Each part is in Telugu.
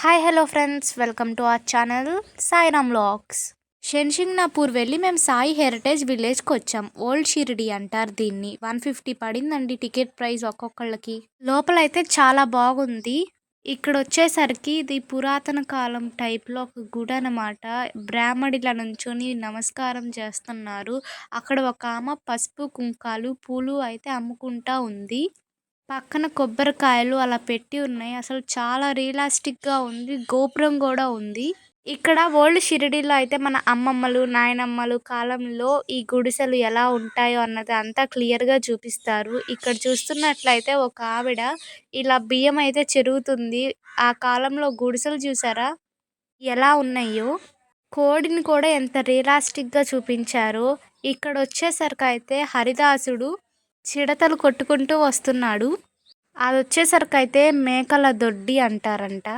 Hi hello friends, welcome to our channel Sairam vlogs. Shanishingnapur వెళ్ళి మేము సాయి హెరిటేజ్ విలేజ్కి వచ్చాం. ఓల్డ్ షిరిడి అంటారు దీన్ని. 150 పడిందండి టికెట్ ప్రైస్ ఒక్కొక్కళ్ళకి. లోపలైతే చాలా బాగుంది. ఇక్కడ వచ్చేసరికి ఇది పురాతన కాలం టైప్లో ఒక గుడి అనమాట. బ్రాహ్మడిలా నుంచొని నమస్కారం చేస్తున్నారు. అక్కడ ఒక ఆమె పసుపు కుంకాలు పూలు అయితే అమ్ముకుంటా ఉంది. పక్కన కొబ్బరికాయలు అలా పెట్టి ఉన్నాయి. అసలు చాలా రియలిస్టిక్గా ఉంది. గోపురం కూడా ఉంది. ఇక్కడ ఓల్డ్ షిరిడీలో అయితే మన అమ్మమ్మలు నాయనమ్మలు కాలంలో ఈ గుడిసెలు ఎలా ఉంటాయో అన్నది అంతా క్లియర్గా చూపిస్తారు. ఇక్కడ చూస్తున్నట్లయితే ఒక ఆవిడ ఇలా బియ్యం అయితే చెరుగుతుంది. ఆ కాలంలో గుడిసెలు చూసారా ఎలా ఉన్నాయో. కోడిని కూడా ఎంత రియలిస్టిక్గా చూపించారో. ఇక్కడ వచ్చేసరికి అయితే హరిదాసుడు చిడతలు కొట్టుకుంటూ వస్తున్నాడు. అది వచ్చేసరికి అయితే మేకల దొడ్డి అంటారంట.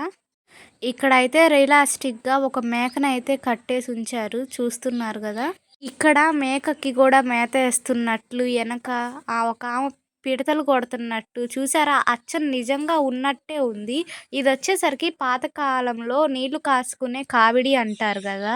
ఇక్కడైతే రియలిస్టిక్గా ఒక మేకను అయితే కట్టేసి ఉంచారు, చూస్తున్నారు కదా. ఇక్కడ మేకకి కూడా మేత వేస్తున్నట్లు వెనక ఒక ఆమె పిడతలు కొడుతున్నట్టు చూసారా, అచ్చం నిజంగా ఉన్నట్టే ఉంది. ఇది వచ్చేసరికి పాతకాలంలో నీళ్లు కాసుకునే కావిడి అంటారు కదా.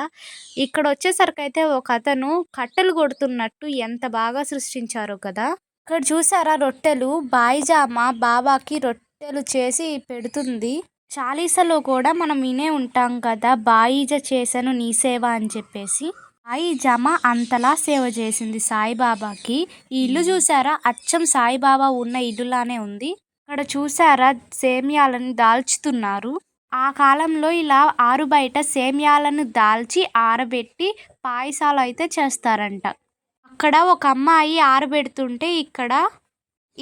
ఇక్కడ వచ్చేసరికి అయితే ఒక అతను కట్టెలు కొడుతున్నట్టు ఎంత బాగా సృష్టించారో కదా. ఇక్కడ చూసారా రొట్టెలు, బాయిజామ బాబాకి రొట్టెలు చేసి పెడుతుంది. చాలీసాలో కూడా మనం వినే ఉంటాం కదా, బాయిజ చేశాను నీ సేవ అని చెప్పేసి. బాయిజామ అంతలా సేవ చేసింది సాయిబాబాకి. ఈ ఇల్లు చూసారా, అచ్చం సాయిబాబా ఉన్న ఇల్లులానే ఉంది. ఇక్కడ చూసారా సేమ్యాలను దాల్చుతున్నారు. ఆ కాలంలో ఇలా ఆరు బయట సేమ్యాలను దాల్చి ఆరబెట్టి పాయసాలు అయితే చేస్తారంట. అక్కడ ఒక అమ్మాయి ఆరబెడుతుంటే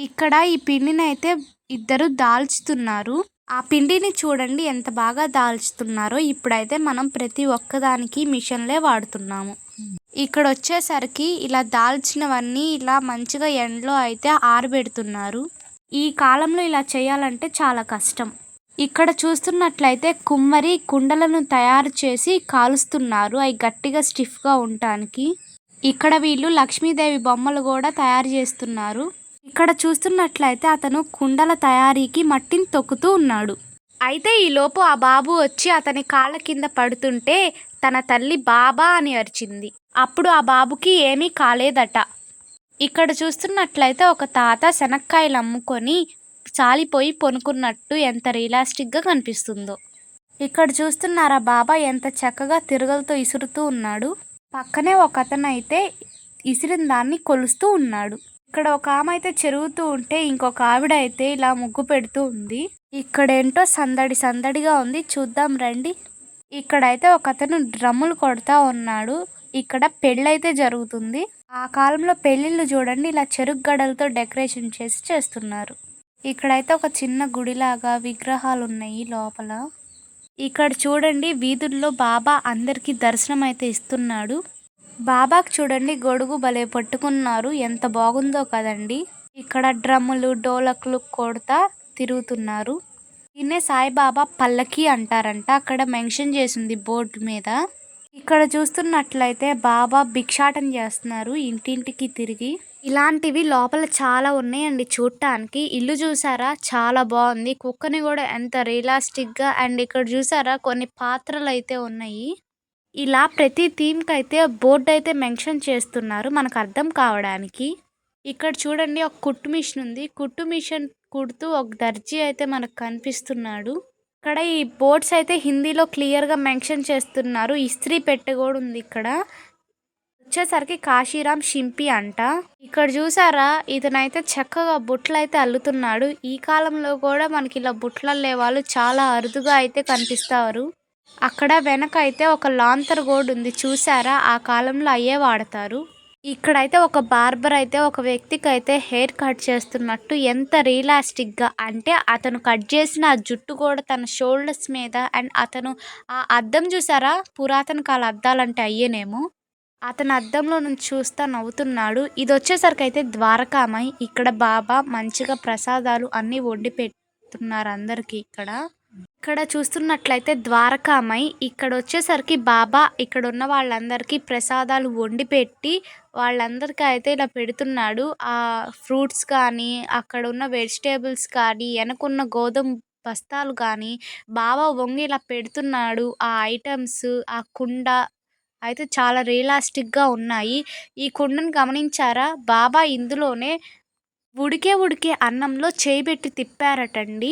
ఇక్కడ ఈ పిండిని అయితే ఇద్దరు దాల్చుతున్నారు. ఆ పిండిని చూడండి ఎంత బాగా దాల్చుతున్నారో. ఇప్పుడైతే మనం ప్రతి ఒక్కదానికి మిషన్లే వాడుతున్నాము. ఇక్కడ వచ్చేసరికి ఇలా దాల్చినవన్నీ ఇలా మంచిగా ఎండలో అయితే ఆరబెడుతున్నారు. ఈ కాలంలో ఇలా చేయాలంటే చాలా కష్టం. ఇక్కడ చూస్తున్నట్లయితే కుమ్మరి కుండలను తయారు చేసి కాలుస్తున్నారు, అవి గట్టిగా స్టిఫ్గా ఉండటానికి. ఇక్కడ వీళ్ళు లక్ష్మీదేవి బొమ్మలు కూడా తయారు చేస్తున్నారు. ఇక్కడ చూస్తున్నట్లయితే అతను కుండల తయారీకి మట్టిని తొక్కుతూ ఉన్నాడు. అయితే ఈలోపు ఆ బాబు వచ్చి అతని కాళ్ళ కింద పడుతుంటే తన తల్లి బాబా అని అరిచింది. అప్పుడు ఆ బాబుకి ఏమీ కాలేదట. ఇక్కడ చూస్తున్నట్లయితే ఒక తాత శనక్కాయలు అమ్ముకొని చాలిపోయి పొనుకున్నట్టు ఎంత రియలిస్టిక్గా కనిపిస్తుందో. ఇక్కడ చూస్తున్నారా బాబా ఎంత చక్కగా తిరగలతో ఇసురుతూ ఉన్నాడు. పక్కనే ఒక అతను అయితే ఇసిరిన దాన్ని కొలుస్తూ ఉన్నాడు. ఇక్కడ ఒక ఆమె అయితే చెరుగుతూ ఉంటే ఇంకొక ఆవిడ అయితే ఇలా ముగ్గు పెడుతూ ఉంది. ఇక్కడేంటో సందడిగా ఉంది, చూద్దాం రండి. ఇక్కడైతే ఒక అతను డ్రమ్ములు కొడతా ఉన్నాడు. ఇక్కడ పెళ్ళైతే జరుగుతుంది. ఆ కాలంలో పెళ్ళిళ్ళు చూడండి ఇలా చెరుకు గడలతో డెకరేషన్ చేసి చేస్తున్నారు. ఇక్కడైతే ఒక చిన్న గుడిలాగా విగ్రహాలు ఉన్నాయి లోపల. ఇక్కడ చూడండి వీధుల్లో బాబా అందరికీ దర్శనం అయితే ఇస్తున్నాడు. బాబాకు చూడండి గొడుగు భలే పట్టుకున్నారు, ఎంత బాగుందో కదండి. ఇక్కడ డ్రమ్ములు డోలకులు కొడతా తిరుగుతున్నారు. దీన్నే సాయిబాబా పల్లకి అంటారంట. అక్కడ మెన్షన్ చేసింది బోర్డు మీద. ఇక్కడ చూస్తున్నట్లయితే బాబా భిక్షాటన చేస్తున్నారు ఇంటింటికి తిరిగి. ఇలాంటివి లోపల చాలా ఉన్నాయండి చూడటానికి. ఇల్లు చూసారా చాలా బాగుంది. కుక్కని కూడా ఎంత రియలిస్టిక్గా. అండ్ ఇక్కడ చూసారా కొన్ని పాత్రలు అయితే ఉన్నాయి. ఇలా ప్రతి థీమ్కి అయితే బోర్డు అయితే మెన్షన్ చేస్తున్నారు మనకు అర్థం కావడానికి. ఇక్కడ చూడండి ఒక కుట్టు మిషన్ ఉంది. కుట్టు మిషన్ కుడుతూ ఒక దర్జీ అయితే మనకు కనిపిస్తున్నాడు. ఇక్కడ ఈ బోర్డ్స్ అయితే హిందీలో క్లియర్గా మెన్షన్ చేస్తున్నారు. ఇస్త్రీ పెట్టె కూడా ఉంది. ఇక్కడ వచ్చేసరికి కాశీరామ్ షింపి అంట. ఇక్కడ చూసారా ఇతనైతే చక్కగా బుట్టలు అయితే అల్లుతున్నాడు. ఈ కాలంలో కూడా మనకి ఇలా బుట్టలు అల్లే వాళ్ళు చాలా అరుదుగా అయితే కనిపిస్తారు. అక్కడ వెనక అయితే ఒక లాంతర్ కూడా ఉంది, చూసారా ఆ కాలంలో అయ్యే వాడతారు. ఇక్కడైతే ఒక బార్బర్ అయితే ఒక వ్యక్తికి అయితే హెయిర్ కట్ చేస్తున్నట్టు ఎంత రియలిస్టిక్గా అంటే అతను కట్ చేసిన ఆ జుట్టు కూడా తన షోల్డర్స్ మీద. అండ్ అతను ఆ అద్దం చూసారా, పురాతన కాల అద్దాలంటే అయ్యేనేమో. అతను అద్దంలో నుంచి చూస్తా నవ్వుతున్నాడు. ఇది వచ్చేసరికి అయితే ద్వారకామాయి. ఇక్కడ బాబా మంచిగా ప్రసాదాలు అన్నీ వండి పెడుతున్నారు అందరికీ. ఇక్కడ చూస్తున్నట్లయితే ద్వారకామాయి. ఇక్కడ వచ్చేసరికి బాబా ఇక్కడ ఉన్న వాళ్ళందరికీ ప్రసాదాలు వండి పెట్టి వాళ్ళందరికీ అయితే ఇలా పెడుతున్నాడు. ఆ ఫ్రూట్స్ కానీ అక్కడ ఉన్న వెజిటేబుల్స్ కానీ వెనకున్న గోధుమ బస్తాలు కానీ బావ వంగి ఇలా పెడుతున్నాడు. ఆ ఐటమ్స్, ఆ కుండ అయితే చాలా రియలిస్టిక్‌గా ఉన్నాయి. ఈ కుండను గమనించారా? బాబా ఇందులోనే ఉడికే అన్నంలో చేయి పెట్టి తిప్పారటండి.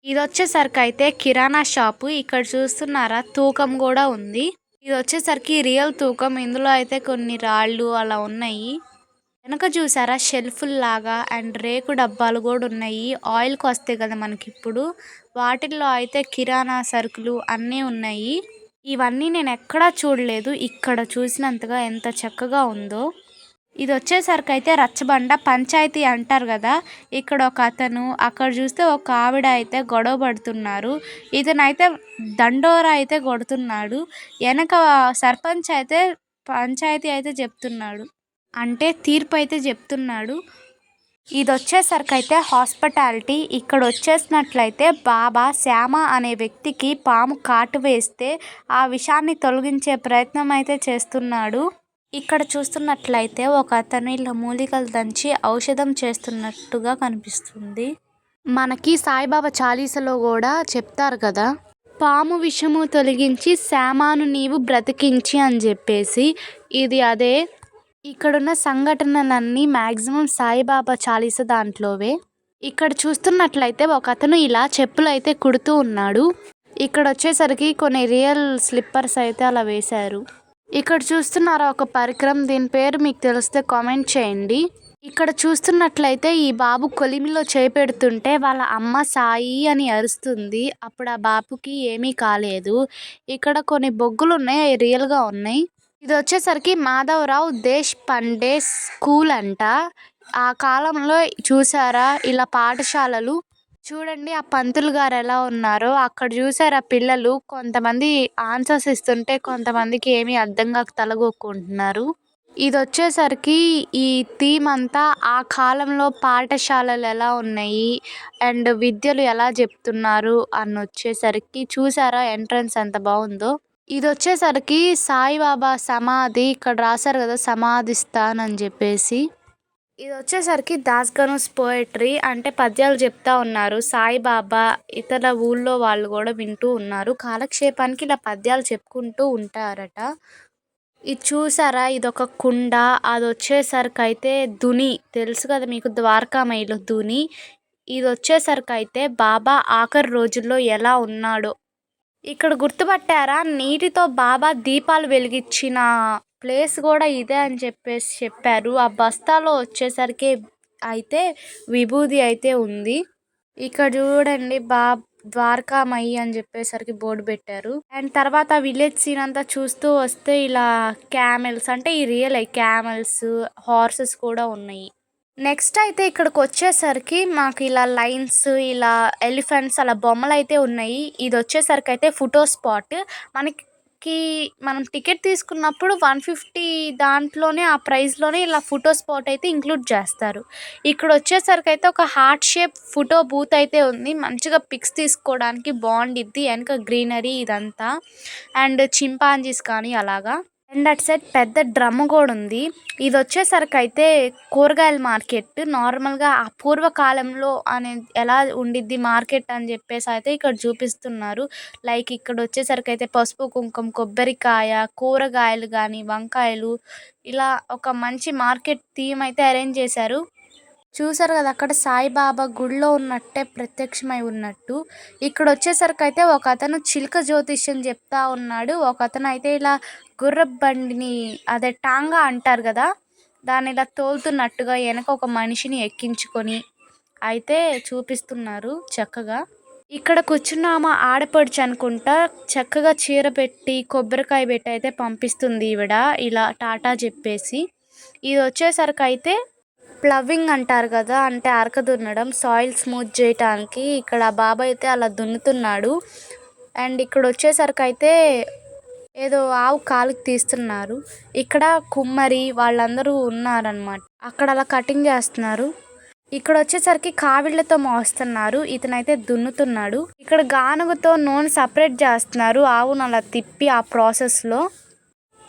ఇదొచ్చేసరికయితే కిరాణా షాపు. ఇక్కడ చూస్తున్నారా తూకం గూడా ఉంది. ఇదొచ్చేసరికి రియల్ తూకం. ఇందులో అయితే కొన్ని రాళ్ళు అలా ఉన్నాయి. వెనక చూసారా షెల్ఫుల్లాగా అండ్ రేకు డబ్బాలు గూడా ఉన్నాయి. ఆయిల్‌కొస్తాయి కదా మనకిప్పుడు. వాటిల్లో అయితే కిరాణా సరుకులు అన్నీ ఉన్నాయి. ఇవన్నీ నేనెక్కడా చూడలేదు. ఇక్కడ చూసినంతగా ఎంత చక్కగా ఉందో. ఇదొచ్చేసరికయితే రచ్చబండ, పంచాయతీ అంటారు గదా! ఇక్కడ ఒకతను, అక్కడ చూస్తే ఒక ఆవిడ అయితే గొడవ పడుతున్నారు. ఇతనైతే దండోరా అయితే కొడుతున్నాడు. ఎనక సర్పంచ్ అయితే పంచాయతీ అయితే చెప్తున్నాడు. అంటే తీర్పు అయితే చెప్తున్నాడు. ఇదొచ్చేసరికయితే హాస్పిటాలిటీ. ఇక్కడొచ్చేసినట్లయితే బాబా శ్యామ అనే వ్యక్తికి పాము కాటు వేస్తే ఆ విషాన్ని తొలగించే ప్రయత్నం అయితే చేస్తున్నాడు. ఇక్కడ చూస్తున్నట్లయితే ఒకతను ఇలా మూలికలు దంచి ఔషధం చేస్తున్నట్టుగా కనిపిస్తుంది. మనకి సాయిబాబా చాలీసాలో కూడా చెప్తారు కదా, పాము విషము తొలగించి శ్యామను నీవు బ్రతికించి అని చెప్పేసి. ఇది అదే. ఇక్కడున్న సంఘటనలన్నీ మ్యాక్సిమం సాయిబాబా చాలీసా దాంట్లోవే. ఇక్కడ చూస్తున్నట్లయితే ఒకతను ఇలా చెప్పులు అయితే కుడుతూ ఉన్నాడు. ఇక్కడ వచ్చేసరికి కొన్ని రియల్ స్లిప్పర్స్ అయితే అలా వేశారు. ఇక్కడ చూస్తున్నారా ఒక పరికరం, దీని పేరు మీకు తెలిస్తే కామెంట్ చేయండి. ఇక్కడ చూస్తున్నట్లయితే ఈ బాబు కొలిమిలో చేపెడుతుంటే వాళ్ళ అమ్మ సాయి అని అరుస్తుంది. అప్పుడు ఆ బాబుకి ఏమీ కాలేదు. ఇక్కడ కొన్ని బొగ్గులు ఉన్నాయి, అవి రియల్గా ఉన్నాయి. ఇది వచ్చేసరికి మాధవరావు దేశ్ పండే స్కూల్ అంట. ఆ కాలంలో చూసారా ఇలా పాఠశాలలు. చూడండి ఆ పంతులు గారు ఎలా ఉన్నారో. అక్కడ చూసారా పిల్లలు కొంతమంది ఆన్సర్స్ ఇస్తుంటే కొంతమందికి ఏమీ అర్థం కాక తలగొక్కుంటున్నారు. ఇది వచ్చేసరికి ఈ థీమ్ అంతా ఆ కాలంలో పాఠశాలలు ఎలా ఉన్నాయి అండ్ విద్యలు ఎలా చెప్తున్నారు అని వచ్చేసరికి చూసారా ఎంట్రన్స్ ఎంత బాగుందో. ఇది వచ్చేసరికి సాయిబాబా సమాధి. ఇక్కడ రాశారు కదా సమాధి స్థాన్ అని చెప్పేసి. ఇది వచ్చేసరికి దాస్ గనూస్ పోయట్రీ, అంటే పద్యాలు చెప్తా ఉన్నారు. సాయిబాబా ఇతర ఊళ్ళో వాళ్ళు కూడా వింటూ ఉన్నారు. కాలక్షేపానికి ఇలా పద్యాలు చెప్పుకుంటూ ఉంటారట. ఇది చూసారా ఇదొక కుండ. అది వచ్చేసరికి అయితే దుని తెలుసు కదా మీకు, ద్వారకామయిలో దుని. ఇది వచ్చేసరికి అయితే బాబా ఆఖరి రోజుల్లో ఎలా ఉన్నాడో. ఇక్కడ గుర్తుపట్టారా నీటితో బాబా దీపాలు వెలిగించిన ప్లేస్ కూడా ఇదే అని చెప్పేసి చెప్పారు. ఆ బస్తాలో వచ్చేసరికి అయితే విభూది అయితే ఉంది. ఇక్కడ చూడండి ద్వారకామయి అని చెప్పేసరికి బోర్డు పెట్టారు. అండ్ తర్వాత విలేజ్ సీన్ అంతా చూస్తూ వస్తే ఇలా క్యామెల్స్, అంటే ఈ రియల్ క్యామెల్స్, హార్సెస్ కూడా ఉన్నాయి. నెక్స్ట్ అయితే ఇక్కడికి వచ్చేసరికి మాకు ఇలా లైన్స్, ఇలా ఎలిఫెంట్స్ అలా బొమ్మలు అయితే ఉన్నాయి. ఇది వచ్చేసరికి అయితే ఫోటో స్పాట్. మనం టికెట్ తీసుకున్నప్పుడు 150 దాంట్లోనే ఆ ప్రైస్లోనే ఇలా ఫోటో స్పాట్ అయితే ఇంక్లూడ్ చేస్తారు. ఇక్కడ వచ్చేసరికి అయితే ఒక హార్ట్ షేప్ ఫోటో బూత్ అయితే ఉంది. మంచిగా పిక్స్ తీసుకోవడానికి బాగుండిద్ది. వెనక గ్రీనరీ ఇదంతా అండ్ చింపాంజీస్ కానీ అలాగా. అండ్ అటు సైడ్ పెద్ద డ్రమ్ కూడా ఉంది. ఇది వచ్చేసరికి అయితే కూరగాయల మార్కెట్. నార్మల్గా ఆ పూర్వకాలంలో ఎలా ఉండిద్ది మార్కెట్ అని చెప్పేసి అయితే ఇక్కడ చూపిస్తున్నారు. లైక్ ఇక్కడ వచ్చేసరికి అయితే పసుపు కుంకుమ, కొబ్బరికాయ, కూరగాయలు కానీ వంకాయలు, ఇలా ఒక మంచి మార్కెట్ థీమ్ అయితే అరేంజ్ చేశారు. చూసారు కదా అక్కడ సాయిబాబా గుడిలో ఉన్నట్టే ప్రత్యక్షమై ఉన్నట్టు. ఇక్కడ వచ్చేసరికి అయితే ఒక అతను చిలుక జ్యోతిష్యం చెప్తా ఉన్నాడు. ఒక అతను అయితే ఇలా గుర్రపు బండిని, అదే టాంగా అంటారు కదా, దాన్ని ఇలా తోలుతున్నట్టుగా వెనక ఒక మనిషిని ఎక్కించుకొని అయితే చూపిస్తున్నారు చక్కగా. ఇక్కడ కూర్చున్నామా ఆడపడుచు అనుకుంటా, చక్కగా చీర పెట్టి కొబ్బరికాయ పెట్టి అయితే పంపిస్తుంది ఈవిడ ఇలా టాటా చెప్పేసి. ఇది వచ్చేసరికి అయితే ప్లవింగ్ అంటారు కదా, అంటే అరక దున్నడం, సాయిల్ స్మూత్ చేయటానికి ఇక్కడ బాబా అయితే అలా దున్నుతున్నాడు. అండ్ ఇక్కడ వచ్చేసరికి అయితే ఏదో ఆవు కాలుకి తీస్తున్నారు. ఇక్కడ కుమ్మరి వాళ్ళందరూ ఉన్నారనమాట. అక్కడ అలా కటింగ్ చేస్తున్నారు. ఇక్కడ వచ్చేసరికి కావిళ్ళతో మోస్తున్నారు. ఇతనైతే దున్నుతున్నాడు. ఇక్కడ గానుగతో నూనె సపరేట్ చేస్తున్నారు. ఆవును అలా తిప్పి ఆ ప్రాసెస్లో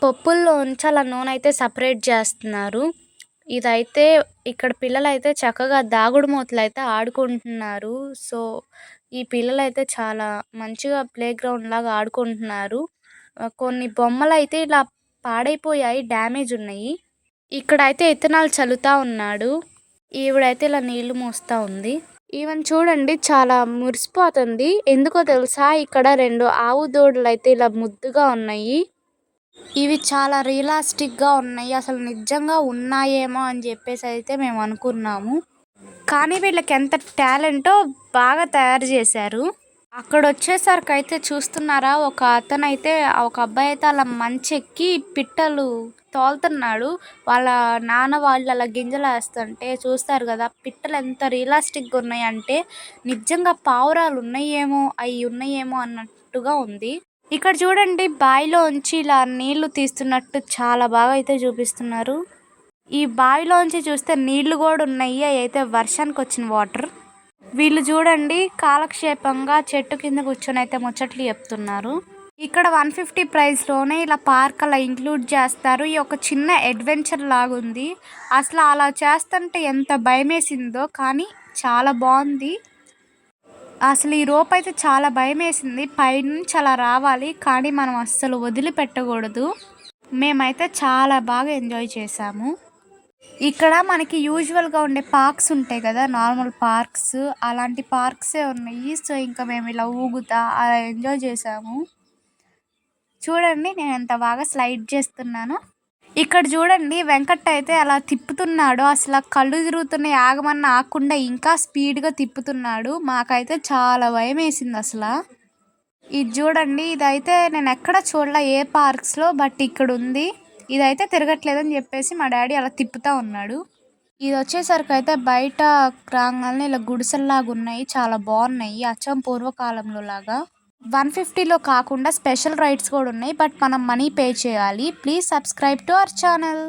పప్పుల్లో ఉంచి అలా నూనె అయితే సపరేట్ చేస్తున్నారు. ఇదైతే ఇక్కడ పిల్లలు అయితే చక్కగా దాగుడు మూతలు అయితే ఆడుకుంటున్నారు. సో ఈ పిల్లలైతే చాలా మంచిగా ప్లే గ్రౌండ్ లాగా ఆడుకుంటున్నారు. కొన్ని బొమ్మలైతే ఇలా పాడైపోయాయి. డ్యామేజ్ ఉన్నాయి. ఇక్కడైతే ఇత్తనాలు చల్లుతా ఉన్నాడు. ఈవిడైతే ఇలా నీళ్లు మోస్తా ఉంది. ఈవెన్ చూడండి చాలా మురిసిపోతుంది. ఎందుకో తెలుసా? ఇక్కడ 2 ఆవు దూడలైతే ఇలా ముద్దుగా ఉన్నాయి. ఇవి చాలా రియలిస్టిక్‌గా ఉన్నాయి. అసలు నిజంగా ఉన్నాయేమో అని చెప్పేసైతే మేము అనుకున్నాము. కానీ వీళ్ళకి ఎంత టాలెంటో బాగా తయారు చేశారు. అక్కడొచ్చేసరికైతే చూస్తున్నారా? ఒక అబ్బాయి అయితే అలా మంచెక్కి పిట్టలు తోలుతున్నాడు. వాళ్ళ నాన్న వాళ్ళు అలా గింజలేస్తుంటే చూస్తారు కదా! పిట్టలు ఎంత రియలిస్టిక్‌గా ఉన్నాయంటే నిజంగా పావురాలు ఉన్నాయేమో అన్నట్టుగా ఉంది. ఇక్కడ చూడండి బావిలోంచి ఇలా నీళ్లు తీస్తున్నట్టు చాలా బాగా అయితే చూపిస్తున్నారు. ఈ బావిలోంచి చూస్తే నీళ్లు కూడా ఉన్నాయి. అయితే వర్షానికొచ్చిన వాటర్. వీళ్ళు చూడండి కాలక్షేపంగా చెట్టు కింద కూర్చొని అయితే ముచ్చట్లు చెప్తున్నారు. ఇక్కడ 150 ప్రైస్‌లోనే ఇలా పార్క్ అలా ఇంక్లూడ్ చేస్తారు. ఈ ఒక చిన్న అడ్వెంచర్ లాగుంది. అసలు అలా చేస్తుంటే ఎంత భయమేసిందో కానీ చాలా బాగుంది. అసలు ఈ రోప్ అయితే చాలా భయమేసింది. పైనుంచి అలా రావాలి కానీ మనం అస్సలు వదిలిపెట్టకూడదు. మేమైతే చాలా బాగా ఎంజాయ్ చేసాము. ఇక్కడ మనకి యూజువల్‌గా ఉండే పార్క్స్ ఉంటాయి కదా! నార్మల్ పార్క్స్ అలాంటి పార్క్సే ఉన్నాయి. సో, ఇంకా మేము ఇలా ఊగుతా అలా ఎంజాయ్ చేసాము. చూడండి నేను ఎంత బాగా స్లైడ్ చేస్తున్నానో. ఇక్కడ చూడండి వెంకట్ అయితే అలా తిప్పుతున్నాడు. అసల కళ్ళు తిరుగుతున్నాయి. ఆగమన్నా ఆగకుండా ఇంకా స్పీడ్‌గా తిప్పుతున్నాడు. మాకైతే చాలా భయమేసింది అసల. ఇది చూడండి ఇదైతే నేను ఎక్కడ చూడలే ఏ పార్క్స్‌లో. బట్ ఇక్కడుంది. ఇదైతే తిరగట్లేదని చెప్పేసి మా డాడీ అలా తిప్పుతా ఉన్నాడు. ఇదొచ్చేసరికైతే బయట రాంగాల్నే ఇలా గుడిసెల్లాగున్నాయి. చాలా బాగున్నాయి. అచ్చం పూర్వకాలంలో లాగా. 150లో కాకుండా స్పెషల్ రైడ్స్ కూడా ఉన్నాయి. బట్ మనం మనీ పే చేయాలి. Please subscribe to our channel.